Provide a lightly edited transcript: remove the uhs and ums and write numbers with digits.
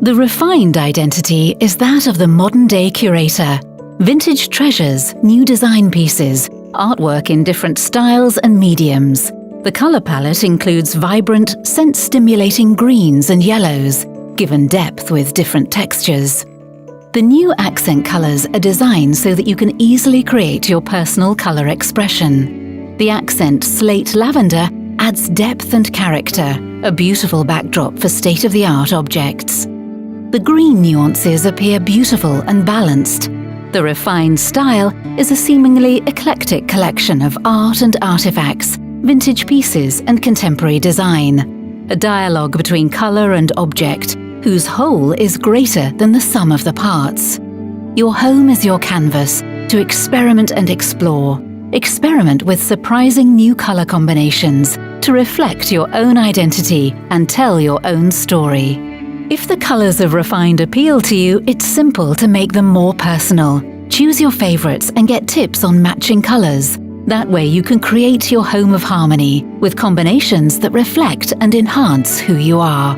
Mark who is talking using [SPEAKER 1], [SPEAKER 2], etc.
[SPEAKER 1] The refined identity is that of the modern-day curator. Vintage treasures, new design pieces, artwork in different styles and mediums. The colour palette includes vibrant, sense-stimulating greens and yellows, given depth with different textures. The new accent colours are designed so that you can easily create your personal colour expression. The accent slate lavender adds depth and character, a beautiful backdrop for state-of-the-art objects. The green nuances appear beautiful and balanced. The refined style is a seemingly eclectic collection of art and artifacts, vintage pieces and contemporary design. A dialogue between colour and object, whose whole is greater than the sum of the parts. Your home is your canvas to experiment and explore. Experiment with surprising new colour combinations to reflect your own identity and tell your own story. If the colours of refined appeal to you, it's simple to make them more personal. Choose your favourites and get tips on matching colours. That way you can create your home of harmony with combinations that reflect and enhance who you are.